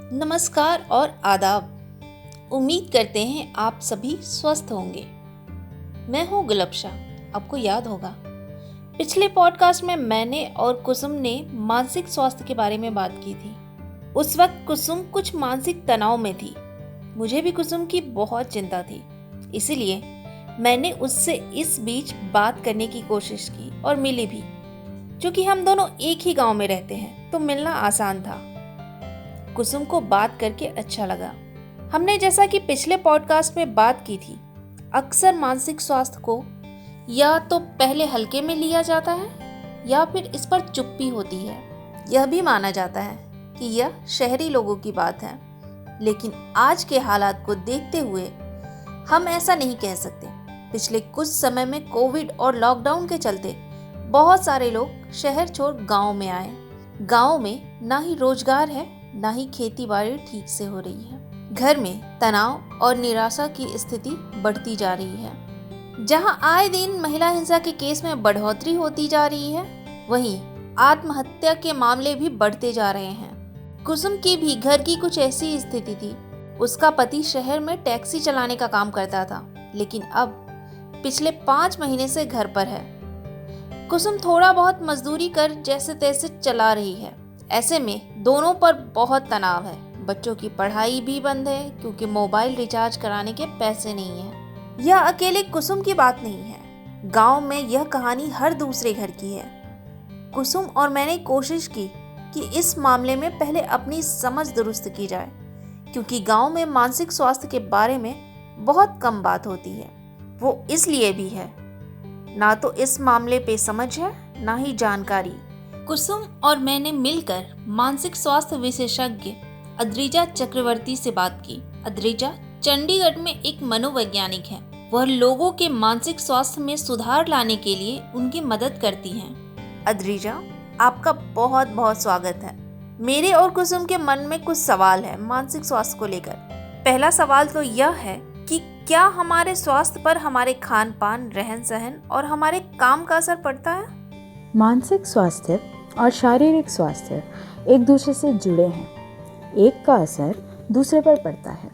नमस्कार और आदाब। उम्मीद करते हैं आप सभी स्वस्थ होंगे। मैं हूँ गुलबशा। आपको याद होगा पिछले पॉडकास्ट में मैंने और कुसुम ने मानसिक स्वास्थ्य के बारे में बात की थी। उस वक्त कुसुम कुछ मानसिक तनाव में थी। मुझे भी कुसुम की बहुत चिंता थी, इसीलिए मैंने उससे इस बीच बात करने की कोशिश की और मिली भी। क्योंकि हम दोनों एक ही गांव में रहते हैं तो मिलना आसान था। कुसुम को बात करके अच्छा लगा। हमने जैसा कि पिछले पॉडकास्ट में बात की थी, अक्सर मानसिक स्वास्थ्य को या तो पहले हल्के में लिया जाता है या फिर इस पर चुप्पी होती है। यह भी माना जाता है कि यह शहरी लोगों की बात है, लेकिन आज के हालात को देखते हुए हम ऐसा नहीं कह सकते। पिछले कुछ समय में कोविड और लॉकडाउन के चलते बहुत सारे लोग शहर छोड़ गांव में आए। गांव में ना ही रोजगार है, ना ही खेती बाड़ी ठीक से हो रही है। घर में तनाव और निराशा की स्थिति बढ़ती जा रही है। जहां आए दिन महिला हिंसा के केस में बढ़ोतरी होती जा रही है, वहीं आत्महत्या के मामले भी बढ़ते जा रहे हैं। कुसुम की भी घर की कुछ ऐसी स्थिति थी। उसका पति शहर में टैक्सी चलाने का काम करता था, लेकिन अब पिछले 5 महीने से घर पर है। कुसुम थोड़ा बहुत मजदूरी कर जैसे तैसे चला रही है। ऐसे में दोनों पर बहुत तनाव है। बच्चों की पढ़ाई भी बंद है क्योंकि मोबाइल रिचार्ज कराने के पैसे नहीं हैं। यह अकेले कुसुम की बात नहीं है, गांव में यह कहानी हर दूसरे घर की है। कुसुम और मैंने कोशिश की कि इस मामले में पहले अपनी समझ दुरुस्त की जाए, क्योंकि गांव में मानसिक स्वास्थ्य के बारे में बहुत कम बात होती है। वो इसलिए भी है, ना तो इस मामले पे समझ है, ना ही जानकारी। कुसुम और मैंने मिलकर मानसिक स्वास्थ्य विशेषज्ञ अद्रिजा चक्रवर्ती से बात की। अद्रिजा चंडीगढ़ में एक मनोवैज्ञानिक है। वह लोगों के मानसिक स्वास्थ्य में सुधार लाने के लिए उनकी मदद करती हैं। अद्रिजा, आपका बहुत बहुत स्वागत है। मेरे और कुसुम के मन में कुछ सवाल है मानसिक स्वास्थ्य को लेकर। पहला सवाल तो यह है कि क्या हमारे स्वास्थ्य पर हमारे खान पान, रहन सहन और हमारे काम का असर पड़ता है? मानसिक स्वास्थ्य और शारीरिक स्वास्थ्य एक दूसरे से जुड़े हैं। एक का असर दूसरे पर पड़ता है।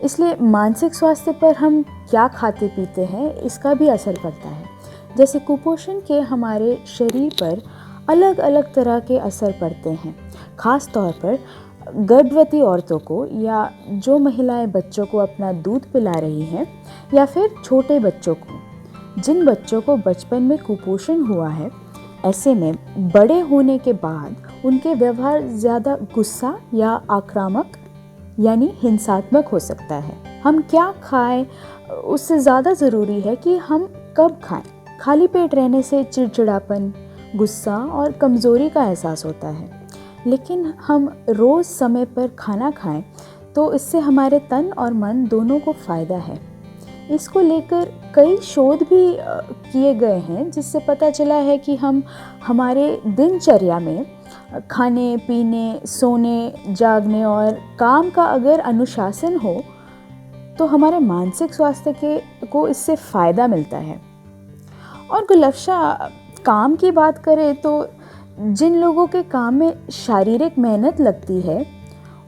इसलिए मानसिक स्वास्थ्य पर हम क्या खाते पीते हैं इसका भी असर पड़ता है। जैसे कुपोषण के हमारे शरीर पर अलग अलग तरह के असर पड़ते हैं। खास तौर पर गर्भवती औरतों को, या जो महिलाएं बच्चों को अपना दूध पिला रही हैं, या फिर छोटे बच्चों को। जिन बच्चों को बचपन में कुपोषण हुआ है, ऐसे में बड़े होने के बाद उनके व्यवहार ज़्यादा गुस्सा या आक्रामक यानी हिंसात्मक हो सकता है। हम क्या खाएं उससे ज़्यादा ज़रूरी है कि हम कब खाएं। खाली पेट रहने से चिड़चिड़ापन, गुस्सा और कमज़ोरी का एहसास होता है, लेकिन हम रोज़ समय पर खाना खाएं तो इससे हमारे तन और मन दोनों को फ़ायदा है। इसको लेकर कई शोध भी किए गए हैं, जिससे पता चला है कि हम हमारे दिनचर्या में खाने पीने, सोने, जागने और काम का अगर अनुशासन हो तो हमारे मानसिक स्वास्थ्य को इससे फ़ायदा मिलता है। और गुलबशा, काम की बात करें तो जिन लोगों के काम में शारीरिक मेहनत लगती है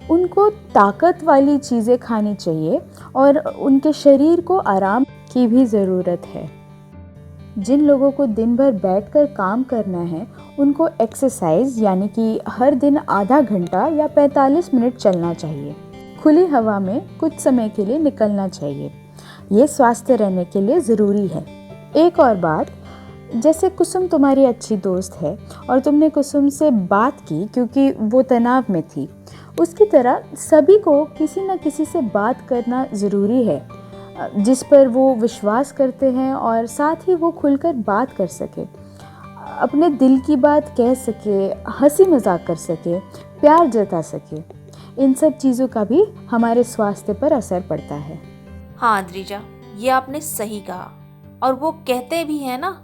उनको ताकत वाली चीज़ें खानी चाहिए और उनके शरीर को आराम की भी ज़रूरत है। जिन लोगों को दिन भर बैठकर काम करना है उनको एक्सरसाइज यानी कि हर दिन आधा घंटा या 45 मिनट चलना चाहिए। खुली हवा में कुछ समय के लिए निकलना चाहिए। ये स्वास्थ्य रहने के लिए ज़रूरी है। एक और बात, जैसे कुसुम तुम्हारी अच्छी दोस्त है और तुमने कुसुम से बात की क्योंकि वो तनाव में थी, उसकी तरह सभी को किसी न किसी से बात करना ज़रूरी है, जिस पर वो विश्वास करते हैं और साथ ही वो खुलकर बात कर सके, अपने दिल की बात कह सके, हंसी मजाक कर सके, प्यार जता सके। इन सब चीज़ों का भी हमारे स्वास्थ्य पर असर पड़ता है। हाँ अद्रिजा, ये आपने सही कहा। और वो कहते भी हैं ना,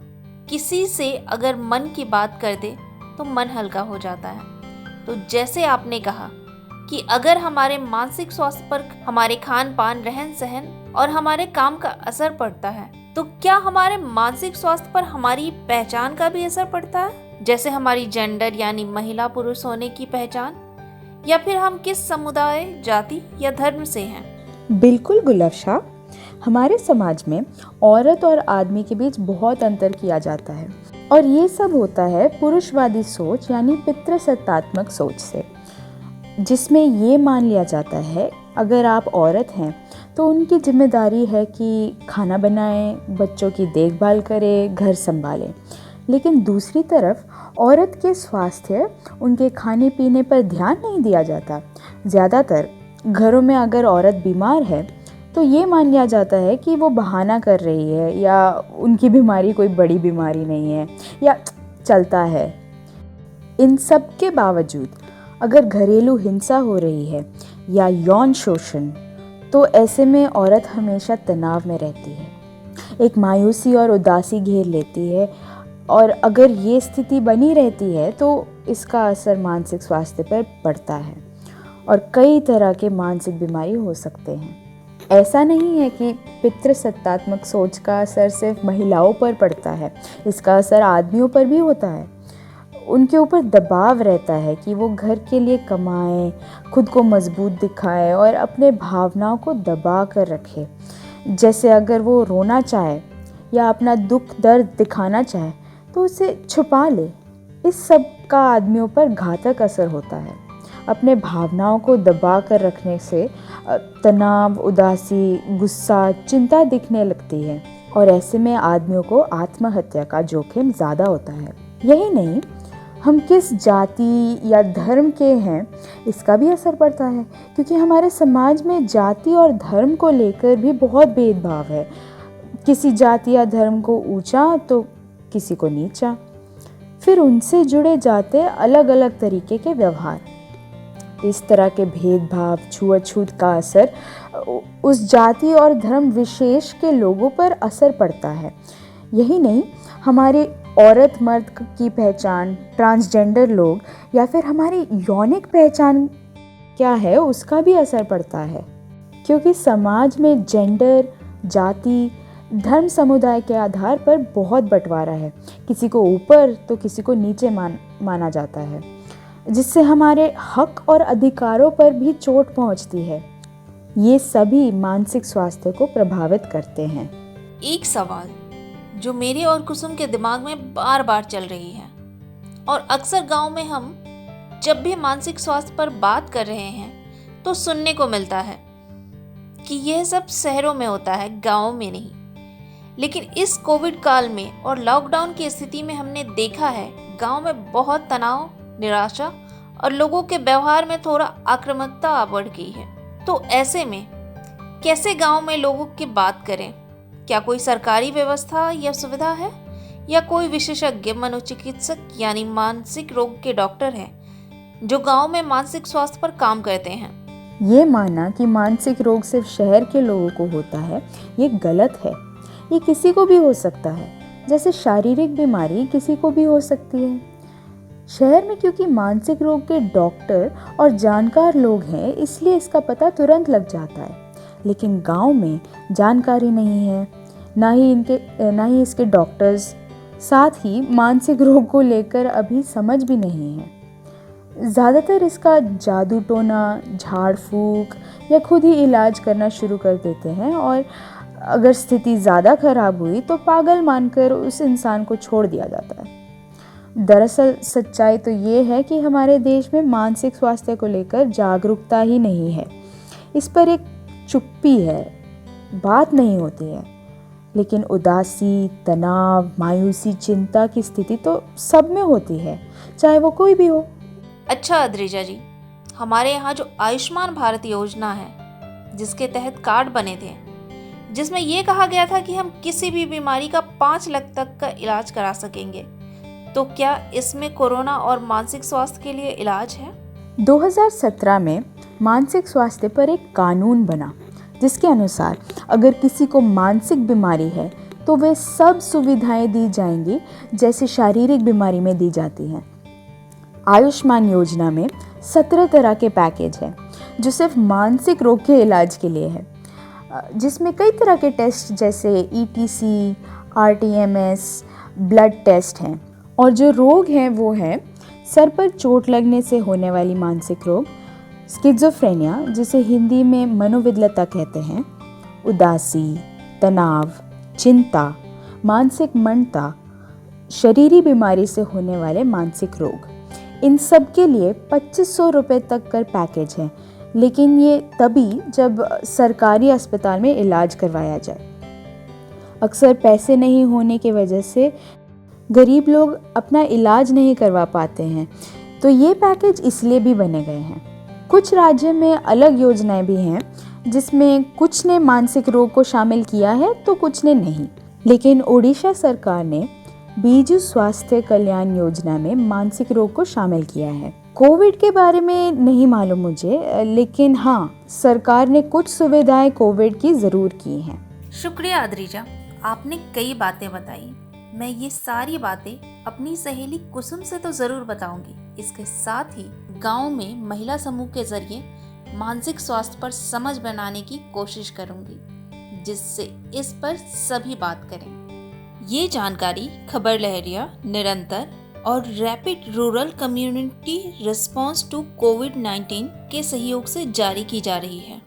किसी से अगर मन की बात कर दे तो मन हल्का हो जाता है। तो जैसे आपने कहा कि अगर हमारे मानसिक स्वास्थ्य पर हमारे खान पान, रहन सहन और हमारे काम का असर पड़ता है, तो क्या हमारे मानसिक स्वास्थ्य पर हमारी पहचान का भी असर पड़ता है? जैसे हमारी जेंडर यानी महिला पुरुष होने की पहचान, या फिर हम किस समुदाय, जाति या धर्म से हैं? बिल्कुल गुलफ्शा, हमारे समाज में औरत और आदमी के बीच बहुत अंतर किया जाता है और ये सब होता है पुरुषवादी सोच यानी पितृसत्तात्मक सोच से, जिसमें ये मान लिया जाता है अगर आप औरत हैं तो उनकी जिम्मेदारी है कि खाना बनाएं, बच्चों की देखभाल करें, घर संभालें। लेकिन दूसरी तरफ औरत के स्वास्थ्य, उनके खाने पीने पर ध्यान नहीं दिया जाता। ज़्यादातर घरों में अगर औरत बीमार है तो ये मान लिया जाता है कि वो बहाना कर रही है या उनकी बीमारी कोई बड़ी बीमारी नहीं है या चलता है। इन सब के बावजूद अगर घरेलू हिंसा हो रही है या यौन शोषण, तो ऐसे में औरत हमेशा तनाव में रहती है, एक मायूसी और उदासी घेर लेती है और अगर ये स्थिति बनी रहती है तो इसका असर मानसिक स्वास्थ्य पर पड़ता है और कई तरह के मानसिक बीमारी हो सकते हैं। ऐसा नहीं है कि पितृसत्तात्मक सोच का असर सिर्फ महिलाओं पर पड़ता है, इसका असर आदमियों पर भी होता है। उनके ऊपर दबाव रहता है कि वो घर के लिए कमाएं, खुद को मजबूत दिखाएं और अपने भावनाओं को दबा कर रखें। जैसे अगर वो रोना चाहे या अपना दुख दर्द दिखाना चाहे तो उसे छुपा ले। इस सब का आदमियों पर घातक असर होता है। अपने भावनाओं को दबा कर रखने से तनाव, उदासी, गुस्सा, चिंता दिखने लगती है और ऐसे में आदमियों को आत्महत्या का जोखिम ज़्यादा होता है। यही नहीं, हम किस जाति या धर्म के हैं इसका भी असर पड़ता है, क्योंकि हमारे समाज में जाति और धर्म को लेकर भी बहुत भेदभाव है। किसी जाति या धर्म को ऊंचा तो किसी को नीचा, फिर उनसे जुड़े जाते अलग अलग तरीके के व्यवहार। इस तरह के भेदभाव, छुआछूत का असर उस जाति और धर्म विशेष के लोगों पर असर पड़ता है। यही नहीं, हमारे औरत मर्द की पहचान, ट्रांसजेंडर लोग या फिर हमारी यौनिक पहचान क्या है उसका भी असर पड़ता है, क्योंकि समाज में जेंडर, जाति, धर्म, समुदाय के आधार पर बहुत बंटवारा है। किसी को ऊपर तो किसी को नीचे माना जाता है, जिससे हमारे हक और अधिकारों पर भी चोट पहुंचती है। ये सभी मानसिक स्वास्थ्य को प्रभावित करते हैं। एक सवाल जो मेरे और कुसुम के दिमाग में बार बार चल रही है, और अक्सर गांव में हम जब भी मानसिक स्वास्थ्य पर बात कर रहे हैं तो सुनने को मिलता है कि यह सब शहरों में होता है, गाँव में नहीं। लेकिन इस कोविड काल में और लॉकडाउन की स्थिति में हमने देखा है गांव में बहुत तनाव, निराशा और लोगों के व्यवहार में थोड़ा आक्रामकता बढ़ गई है। तो ऐसे में कैसे गांव में लोगों की बात करें? क्या कोई सरकारी व्यवस्था या सुविधा है या कोई विशेषज्ञ मनोचिकित्सक यानी मानसिक रोग के डॉक्टर हैं जो गांव में मानसिक स्वास्थ्य पर काम करते हैं? ये मानना कि मानसिक रोग सिर्फ शहर के लोगों को होता है, ये गलत है। ये किसी को भी हो सकता है, जैसे शारीरिक बीमारी किसी को भी हो सकती है। शहर में क्योंकि मानसिक रोग के डॉक्टर और जानकार लोग हैं, इसलिए इसका पता तुरंत लग जाता है। लेकिन गांव में जानकारी नहीं है, ना ही इसके डॉक्टर्स, साथ ही मानसिक रोग को लेकर अभी समझ भी नहीं है। ज़्यादातर इसका जादू टोना, झाड़ फूक या खुद ही इलाज करना शुरू कर देते हैं और अगर स्थिति ज़्यादा खराब हुई तो पागल मानकर उस इंसान को छोड़ दिया जाता है। दरअसल सच्चाई तो ये है कि हमारे देश में मानसिक स्वास्थ्य को लेकर जागरूकता ही नहीं है। इस पर एक चुप्पी है, बात नहीं होती है। लेकिन उदासी, तनाव, मायूसी, चिंता की स्थिति तो सब में होती है, चाहे वो कोई भी हो। अच्छा अद्रिजा जी, हमारे यहाँ जो आयुष्मान भारत योजना है, जिसके तहत कार्ड बने थे, जिसमें ये कहा गया था कि हम किसी भी बीमारी का 5 लाख तक का इलाज करा सकेंगे, तो क्या इसमें कोरोना और मानसिक स्वास्थ्य के लिए इलाज है? 2017 में मानसिक स्वास्थ्य पर एक कानून बना, जिसके अनुसार अगर किसी को मानसिक बीमारी है तो वे सब सुविधाएं दी जाएंगी जैसे शारीरिक बीमारी में दी जाती हैं। आयुष्मान योजना में 17 तरह के पैकेज हैं जो सिर्फ मानसिक रोग के इलाज के लिए है, जिसमें कई तरह के टेस्ट जैसे ETC, RTMS, ब्लड टेस्ट हैं। और जो रोग हैं वो हैं सर पर चोट लगने से होने वाली मानसिक रोग, स्किज़ोफ्रेनिया, जिसे हिंदी में मनोविकलता कहते हैं, उदासी, तनाव, चिंता, मानसिक मंदता, शरीरी बीमारी से होने वाले मानसिक रोग, इन सब के लिए 2500 रुपये तक का पैकेज है, लेकिन ये तभी जब सरकारी अस्पताल में इलाज करवाया जाए। अक्सर पैसे नहीं होने की वजह से गरीब लोग अपना इलाज नहीं करवा पाते हैं, तो ये पैकेज इसलिए भी बने गए हैं। कुछ राज्य में अलग योजनाएं भी हैं, जिसमें कुछ ने मानसिक रोग को शामिल किया है तो कुछ ने नहीं। लेकिन ओडिशा सरकार ने बीजू स्वास्थ्य कल्याण योजना में मानसिक रोग को शामिल किया है। कोविड के बारे में नहीं मालूम मुझे, लेकिन हाँ, सरकार ने कुछ सुविधाएं कोविड की ज़रूर की हैं। शुक्रिया अद्रिजा, आपने कई बातें बताई। मैं ये सारी बातें अपनी सहेली कुसुम से तो ज़रूर बताऊंगी। इसके साथ ही गांव में महिला समूह के जरिए मानसिक स्वास्थ्य पर समझ बनाने की कोशिश करूंगी, जिससे इस पर सभी बात करें। ये जानकारी खबर लहरिया, निरंतर और rapid rural community response to कोविड-19 के सहयोग से जारी की जा रही है।